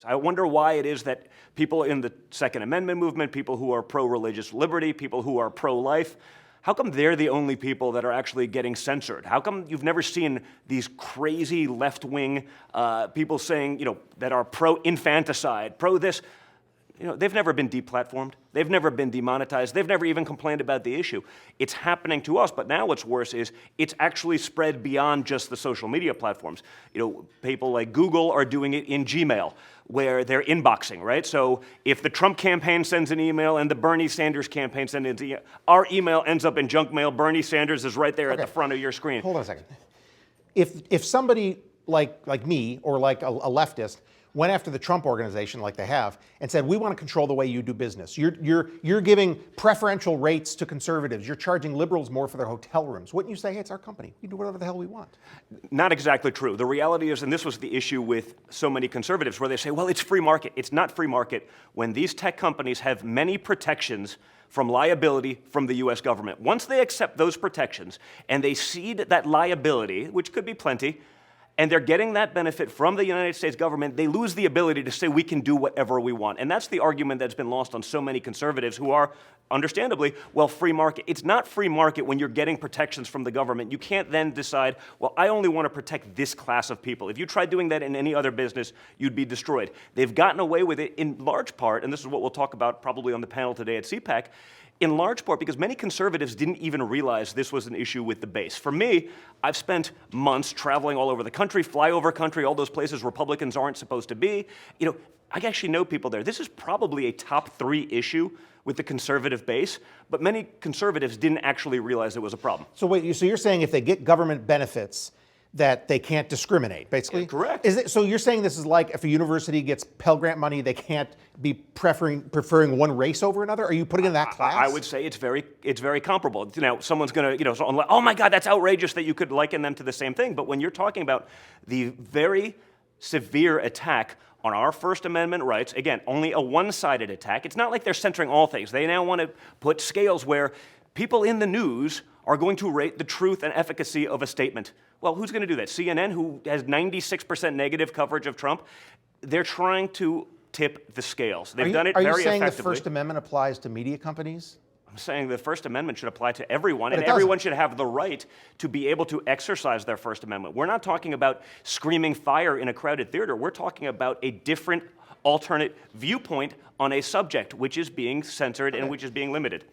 I wonder why it is that people in the Second Amendment movement, people who are pro-religious liberty, people who are pro-life, how come they're the only people that are actually getting censored? How come you've never seen these crazy left-wing people saying, that are pro-infanticide, pro-this? They've never been deplatformed. They've never been demonetized. They've never even complained about the issue. It's happening to us, but now what's worse is it's actually spread beyond just the social media platforms. People like Google are doing it in Gmail, where they're inboxing, right? So if the Trump campaign sends an email and the Bernie Sanders campaign sends an email, our email ends up in junk mail. Bernie Sanders is right there at the front of your screen. Hold on a second. If somebody like me or like a leftist went after the Trump organization like they have and said, we want to control the way you do business. You're giving preferential rates to conservatives. You're charging liberals more for their hotel rooms. Wouldn't you say, hey, it's our company. We do whatever the hell we want? Not exactly true. The reality is, and this was the issue with so many conservatives, where they say, well, it's free market. It's not free market when these tech companies have many protections from liability from the US government. Once they accept those protections and they cede that liability, which could be plenty, and they're getting that benefit from the United States government, they lose the ability to say we can do whatever we want. And that's the argument that's been lost on so many conservatives who are, understandably, well, free market. It's not free market when you're getting protections from the government. You can't then decide, well, I only want to protect this class of people. If you tried doing that in any other business, you'd be destroyed. They've gotten away with it in large part, and this is what we'll talk about probably on the panel today at CPAC, in large part because many conservatives didn't even realize this was an issue with the base. For me, I've spent months traveling all over the country, flyover country, all those places Republicans aren't supposed to be. I actually know people there. This is probably a top 3 issue with the conservative base, but many conservatives didn't actually realize it was a problem. So wait, so you're saying if they get government benefits, that they can't discriminate, basically? Yeah, correct. So you're saying this is like if a university gets Pell Grant money, they can't be preferring one race over another? Are you putting it in that class? I would say it's very comparable. Someone's going to, oh my God, that's outrageous that you could liken them to the same thing. But when you're talking about the very severe attack on our First Amendment rights, again, only a one-sided attack. It's not like they're censoring all things. They now want to put scales where people in the news are going to rate the truth and efficacy of a statement. Well, who's going to do that? CNN, who has 96% negative coverage of Trump, they're trying to tip the scales. They've done it very effectively. Are you saying the First Amendment applies to media companies? I'm saying the First Amendment should apply to everyone, and everyone should have the right to be able to exercise their First Amendment. We're not talking about screaming fire in a crowded theater. We're talking about a different, alternate viewpoint on a subject which is being censored and which is being limited.